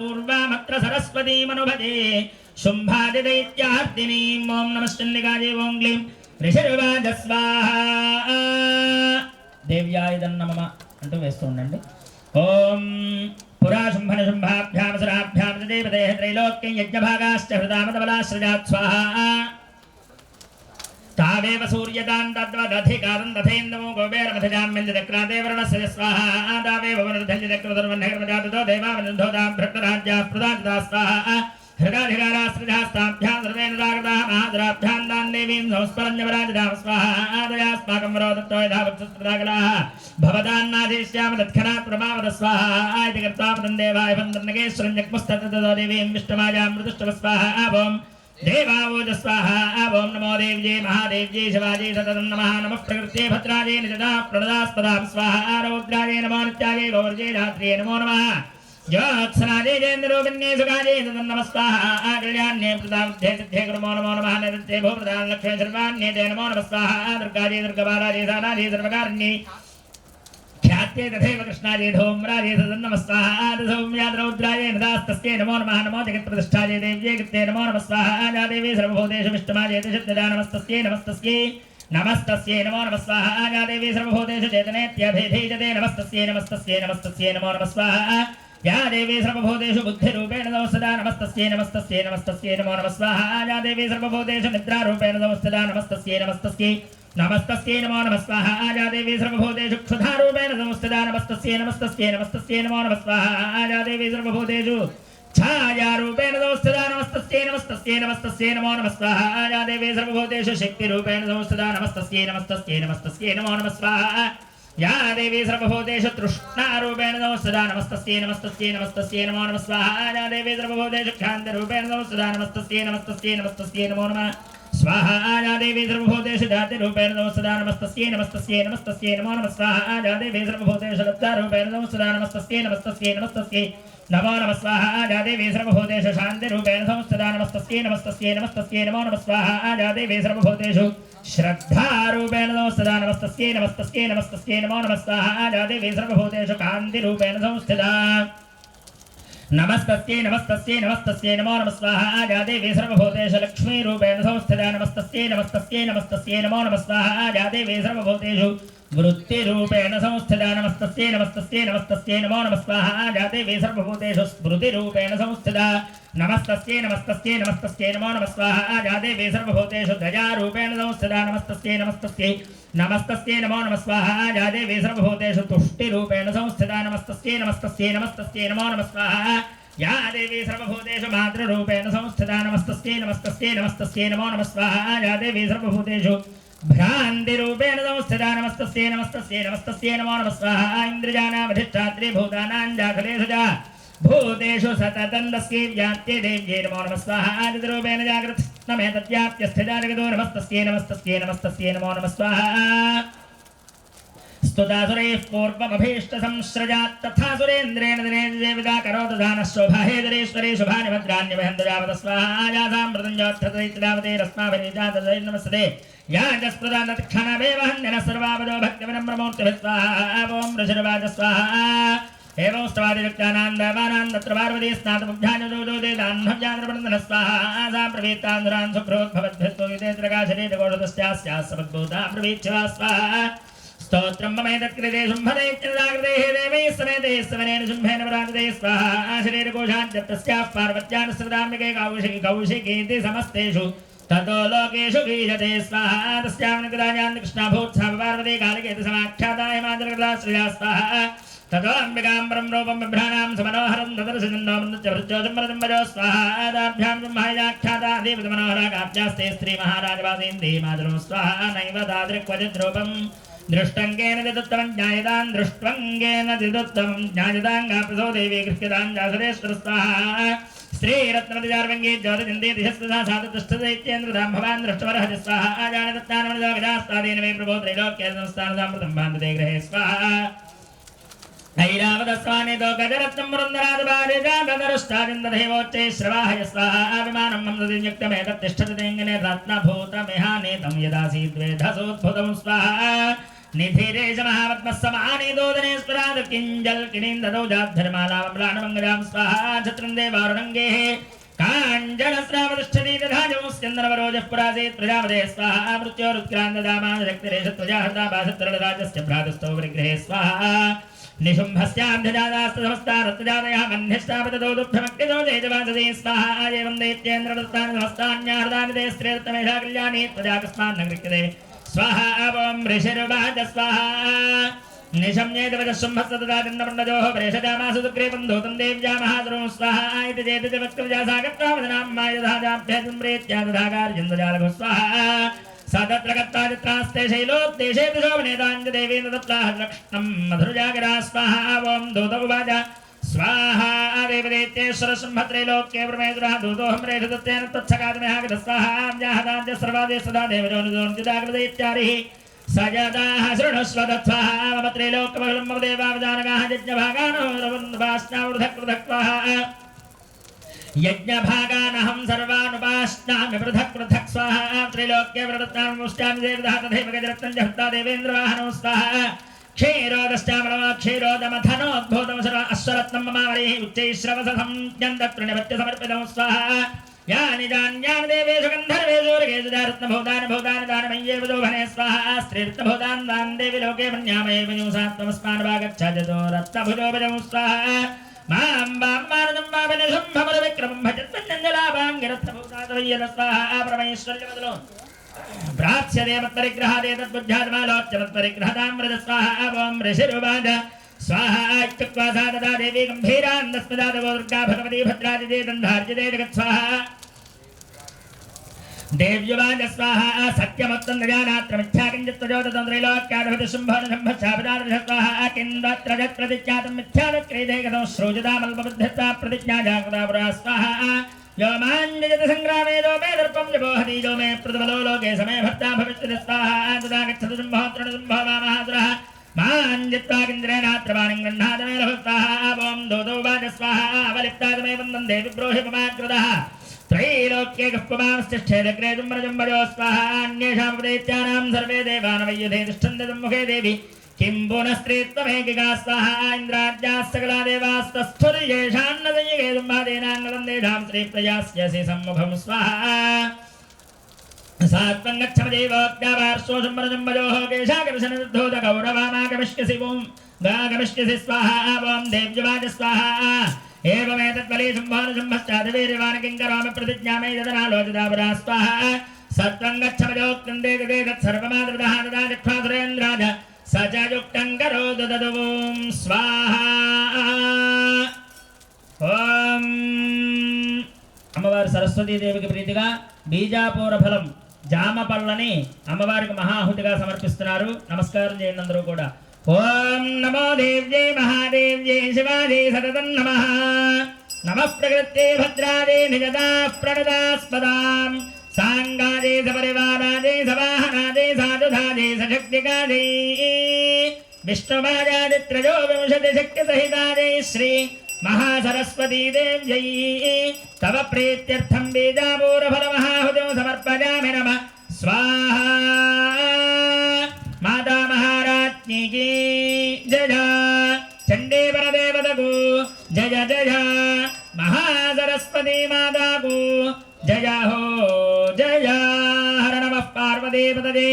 पूर्वामत्र सरस्वतीमनुभजे शुम्भादिदैत्यार्दिनीं ॐ नमश्चण्डिकायै ॐ क्लीं ऋषिर्वाजस्वाहा देव्यायदं नमः अंटू वेस्तू ఉండండి ఓం पुरा शुंभन शुंभाभ्याम सुराभ्याम देवदेह त्रैलोक्यं यज्ञभागाश्च हृदामदबलाश्रजात् स्वाहा तावेव सूर्यदां तद्वदधिकारं तथेन्दमो गोबेरमथजाम्यञ्जक्रादेवर्णस्य स्वाहा दावेव वनधञ्जक्रुधर्वन्नगर्मजाततो देवावनन्धोदां भ्रष्टराज्याः प्रदाजिता स्वाहा हृदाधिकाराश्रजास्ताभ्यां सर्वेण जागृताः महादराभ्यां दां देवीं संस्मरण्यवराजितां स्वाहा दयास्माकं वरोदत्तो यथा वक्षस्त्रदागलाः भवदान्नादेश्याम तत्क्षणात् प्रमावद स्वाहा इति कृत्वा पदं देवाय वन्दन्नगेश्वरं जग्मुस्तततो देवीं विष्णुमायां मृदुष्टव स्वाहा ओं देवावोज स्वाहा ओं नमो देव्ये महादेव्ये शिवाजी सततं नमः नमः प्रकृते भद्राजे निजदा प्रणदास्पदां स्वाहा रौद्राजे नमो नित्याजे गौर्जे रात्रे नमो नमः ज्योत्सनाजे जयेन्द्रोपिन्ये सुखाजे सततं नमः स्वाहा कल्याण्ये प्रदाब्धे सिद्धे नमो नमो नमः नृत्ये भूप्रदान लक्ष्मी सर्वाण्ये ते नमो नमः स्वाहा दुर्गाजे दुर्गबालाजे सानाजे सर्वकारिण्ये ख्यात्ये तथैव कृष्णाजे धूम्राजे सदं नमः स्वाहा सौम्याद्रौद्राजे नदास्तस्यै नमो नमः नमो जगत्प्रतिष्ठाजे देव्ये कृत्ये नमो नमः स्वाहा या देवी सर्वभूतेषु विष्टमाजे शब्दजा नमस्तस्यै नमस्तस्यै नमस्तस्यै नमो नमः स्वाहा या देवी सर्वभूतेषु चेतनेत्यभेदे नमस्तस्यै नमस्तस्यै नमस्तस्यै नमो नमः स्वाहा या देवी सर्वभूतेषु बुद्धिरूपेण नमस्तदा नमस्तस्यै नमस्तस्यै नमस्तस्यै नमो नमः स्वाहा या देवी सर्वभूतेषु निद्रारूपेण नमस्तदा नमस्तस्यै नमस्तस्यै नमस्तस्यै नमो नमः स्वाहा या देवी सर्वभूतेषु क्षुधारूपेण नमस्तदा नमस्तस्यै नमस्तस्यै नमस्तस्यै नमो नमः स्वाहा या देवी सर्वभूतेषु छायारूपेण नमस्तदा नमस्तस्यै नमस्तस्यै नमस्तस्यै नमो नमः स्वाहा या देवी सर्वभूतेषु शक्तिरूपेण नमस्तदा नमस्तस्यै नमस्तस्यै नमस्तस्यै नमो नमः स्वाहा या देवी सर्वभूतेषु तृष्णारूपेण नमस्तदा नमस्तस्यै नमस्तस्यै नमस्तस्यै नमो नमः स्वाहा या देवी सर्वभूतेषु क्षान्तरूपेण नमस्तदा नमस्तस्यै नमस्तस्यै नमस्तस्यै नमो नमः स्वाहा या देवी सर्वभूतेषु जातिरूपेण नमस्तदा नमस्तस्यै नमस्तस्यै नमस्तस्यै नमो नमः स्वाहा या देवी सर्वभूतेषु लब्धारूपेण नमस्तदा नमस्तस्यै नमस्तस्यै नमस्तस्यै नमो नमः स्वाहा या देवी सर्वभूतेषु शान्तिरूपेण नमस्तदा नमस्तस्यै नमस्तस्यै नमस्तस्यै नमो नमः स्वाहा या देवी सर्वभूतेषु श्रद्धारूपेण नमस्तदा नमस्तस्यै नमस्तस्यै नमस्तस्यै नमो नमः स्वाहा या देवी सर्वभूतेषु कान्तिरूपेण संस्थिता नमस्तस्यै नमस्तस्यै नमस्तस्यै नमो नमः स्वाहा या देवी सर्वभूतेषु लक्ष्मीरूपेण संस्थिता नमस्तस्यै नमस्तस्यै नमस्तस्यै नमो नमः स्वाहा या देवी सर्वभूतेषु वृत्तिरूपेण संस्थिता नमस्तस्यै नमस्तस्यै नमस्तस्यै नमो नमः स्वाहा या देवी सर्वभूतेषु स्मृतिरूपेण संस्थिता नमस्तस्यै नमस्तस्यै नमस्तस्यै नमो नमः स्वाहा या देवी सर्वभूतेषु दयारूपेण संस्थिता नमस्तस्यै नमस्तस्यै नमस्तस्यै नमो नमः स्वाहा या देवी सर्वभूतेषु तुष्टिरूपेण संस्थिता नमस्तस्यै नमस्तस्यै नमस्तस्यै नमो नमः स्वाहा या देवी सर्वभूतेषु मातृरूपेण संस्थिता नमस्तस्यै नमस्तस्यै नमस्तस्यै नमो नमः स्वाहा या देवी सर्वभूतेषु भ्रान्तिरूपेण संस्थिता नमस्तस्यै नमस्तस्यै नमस्तस्यै नमो नमः स्वाहा इन्द्रजानामधिष्ठात्रे भूतानां जाखलेषु च भूतेषु सततं तस्यै व्याप्त्यै देव्यै नमो नमः स्वाहा आदिरूपेण जागृत नमेतद्व्याप्त्य स्थिता जगतो नमस्तस्यै नमस्तस्यै नमस्तस्यै नमो नमः स्वाहा स्तुतासुरैः पूर्वमभीष्टसंसृजात् तथा सुरेन्द्रेण दिनेन देवता करोतु दानः शोभाहेदरेश्वरे शुभानि भद्राण्य वहन्तजावत स्वाहा यासां मृदुञ्जोत्थतैत्रावते रस्माभिजातयै नमस्ते या च स्मृता तत्क्षणमेवहन्यनः सर्वावदो भक्तिविनम्रमूर्तिभिः स्वाहा ॐ ऋषिर्वाच स्वाहा एवं स्तवादिरक्तानां देवानां तत्र पार्वती स्नातमुग्धान्यजोजोदेतान्भव्यान्द्रवृन्दनः स्वाहा सा प्रवीत्तान्धुरान् सुप्रोद्भवद्भिस्तु युतेन्द्रकाशरीतकोषदस्याः समद्भूता प्रवीच्छिवा स्वाहा स्तोत्रं ममेतत्कृते शुम्भदैत्यजागृतेः देवैः समेतैः सवनेन शुम्भेन पराजिते स्वाहा शरीरकोशाद्यतस्याः पार्वत्यानुसृताम्बिके कौशिकीति समस्तेषु ततो लोकेषु गीयते स्वाहा तस्यां निगदायान् कृष्णाभूत्साः पार्वती कालिकेति समाख्याता हिमाचलकृता श्रिया स्वाहा ततो अम्बिकां परं रूपं बिभ्राणां समनोहरं तदर्शनन्दोमृत्यभृत्योजम्बरजम्बजो स्वाहा दाभ्यां ब्रह्मैजाख्याता देवतमनोहरा काव्यास्ते स्त्रीमहाराजवासीन्दे मातरं स्वाहा नैव तादृक्वचिद्रूपं दृष्टङ्गेन दिदुत्तमं ज्ञायतां दृष्ट्वङ्गेन दिदुत्तमं ज्ञायतां गाप्रसो देवी गृह्यतां जासुरेश्वर स्वाहा श्रीरत्नमतिजार्वङ्गे ज्योतिजन्ते दिशस्तथा साधुतिष्ठदैत्येन्द्रदां भवान् दृष्टवरहज स्वाहा जानदत्तानमनिजोगदास्तादेन मे प्रभो त्रैलोक्ये संस्थानसामृतं बान्धते गृहे स्वाहा ऐरावतस्वानितो गजरत्नं वृन्दराजपारिजातदरुष्टादिन्ददेवोच्चै श्रवाहय स्वाहा विमानं मम दधियुक्तमेतत्तिष्ठति तेङ्गने रत्नभूतमिहानेतं यदासीद्वेधसोद्भुतं स्वाहा निधिरेश महापद्मस्समाने दोदने स्फुराद किंजल किनिंददौ जाद्धर्मालामम्लानमङ्गलां स्वाहा छत्रं देवारुणङ्गेः काञ्जनस्रावतिष्ठति दधाजौ स्यन्दनवरोजः पुरासेत् प्रजापते स्वाहा मृत्योरुत्क्रान्तदामानशक्तिरेषत्वजाहृदाभासत्तरलराजस्य भ्रातस्थौ परिग्रहे स्वाहा निशुम्भस्याब्धजातास्तमस्तारत्तजातयः मन्यष्टापततो दुग्धमक्तितो तेजवासते स्वाहा एवं दैत्येन्द्रदत्तानि समस्तान्याहृदानि ते स्त्रेरत्तमेषा कल्याणी त्वजाकस्मान्न गृह्यते स्वाहा ओं ऋषिर्वाच स्वाहा निशम्येतवशुम्भस्तदाचन्दमण्डजोः प्रेषजामासु दुग्रेपं धूतं देव्या महासुरं स्वाहा इति चेति वक्त्रजा सागत्वावदनां मायदधाजाभ्यजुम्रेत्यादधागार्जुन्दजालघु स्वाहा स तत्र गत्वा चित्रास्ते शैलोद्देशे दिशोपनेताञ्जदेवेन दत्ताः लक्ष्मणं मधुरजागिरा स्वाहा ओं दूत उवाच स्वाहा देवदैत्येश्वरशुम्भत्रैलोक्ये परमेश्वरः दूतोऽहं रेषदत्तेन तत्सकादमेहागतः स्वाहा व्याहताञ्च सर्वादे सदा देवजोनिजोनिदाग्रदैत्यारिः सजदाः शृणुष्व तत्स्वाहा मम त्रैलोक्यमखिलं मम देवावदानगाः यज्ञभागानोरवन्नपाश्नावृधक् यज्ञभागानहं सर्वानुपाश्नामि पृथक् स्वाहा त्रैलोक्ये प्रदत्तां मुष्टामि देवदः तथैव गजरत्नं जहत्ता देवेन्द्रवाहनो स्वाहा क्षीरोदमथनोद्भूतमसुर अश्वरत्नं ममावरेः उच्चैश्रवसं ज्ञन्दत्रिणपत्य समर्पितं स्वाहा यानि जान्यानि देवेषु गन्धर्वेषु ऋगेषु रत्नभूतानि भूतानि दानमय्येव शोभने स्वाहा स्त्रीरत्नभूतान् दान् देवि लोके मन्यामयेव यूसात्मस्मानवागच्छाजतो रत्नभुजोपजं स्वाहा मां वाम्मानदं वापनिशुम्भमलविक्रमं भजत्वञ्जलाभां गिरत्नभूतातवय्यद स्वाहा परमेश्वर्यमदलो प्राप्स्यते मत्परिग्रहादे तद्बुद्ध्यात्मालोच्य मत्परिग्रहतामृत स्वाहा ओं ऋषिरुवाच स्वाहा इत्युक्त्वा सा तदा देवी गम्भीरान्दस्मदादवो दुर्गा भगवती भद्राजिते दन्धार्जिते जगत् स्वाहा देव्युवाच स्वाहा सत्यमत्तं न जानात्रमिच्छा किञ्चित्त्वजोततं त्रैलोक्याधिपतिशुम्भोनुशम्भश्चापदादृश स्वाहा किन्दत्र जत्प्रतिज्ञातं मिथ्यादक्रीते गतं श्रोजतामल्पबुद्धित्वा प्रतिज्ञा जागृता पुरा स्वाहा यो माञ्जयति सङ्ग्रामे जो मे दर्पं जपोहति जो मे प्रतिफलो लोके समे भर्ता भविष्यति स्वाहा तदा गच्छतु शुम्भोऽत्रणशुम्भो वामहासुरः माञ्जित्वागिन्द्रेणात्र वाणिं गृह्णातमे लभस्वाहा ओं दोतो वाच स्वाहा अवलिप्तातमे वन्दं देवि ब्रोहिपमाकृतः त्रैलोक्ये कः पुमांस्तिष्ठेदग्रे जुम्बरजुम्बजो स्वाहा अन्येषामुपदैत्यानां सर्वे देवानवैयुधे तिष्ठन्ति सम्मुखे देवि किं पुनस्त्रीत्वमेकिका स्वाहा इन्द्राज्याः सकला देवास्तस्थुर्येषान्नदयिगे दुम्भादेनाङ्गलं तेषां श्रीप्रजास्यसि सम्मुखं स्वाहा सात्वं गच्छमदेवोऽज्ञापार्श्वशुम्बरजुम्बजोः केशाकर्षणनिर्धूतगौरवामागमिष्यसि वों गागमिष्यसि स्वाहा ओं देव्युवाच स्वाहा एवमेतद्बले शुम्भोनुशुम्भश्चादवीर्यवान् किं करोमि प्रतिज्ञामि ददनालोचिता पुरा स्वाहा सत्वं गच्छमजोक्तन्ते तदे तत्सर्वमादृतः तदा जिह्वा सुरेन्द्राज स च युक्तं करोतु तदु ॐ स्वाहा ఓం అమ్మవారి సరస్వతీదేవికి ప్రీతిగా బీజాపూర ఫలం జామ పళ్ళని అమ్మవారికి మహాహుతిగా సమర్పిస్తున్నారు. నమస్కారం చేయండి అందరూ కూడా. ఓం నమో దేవ్యై మహాదేవ్యై శివాజీ సతతం నమః. నమః ప్రకృత్యై భద్రాదే నిజదా ప్రణదాస్పదాం సాంగాదే సపరివారాదే సవాహనాదే సాధుధాదే సశక్తికాదే విష్ణుమాజాదిత్రయో వింశతి శక్తి సహితాదే శ్రీ महासरस्वती देव्यै तव प्रीत्यर्थं बीजापूरफलमहाहुतिं समर्पयामि नमः स्वाहा. माता महाराज्ञी की जय चण्डी परदेवतकु जय जय महासरस्वती माताकु जय हो जय हर नमः पार्वतीपतये.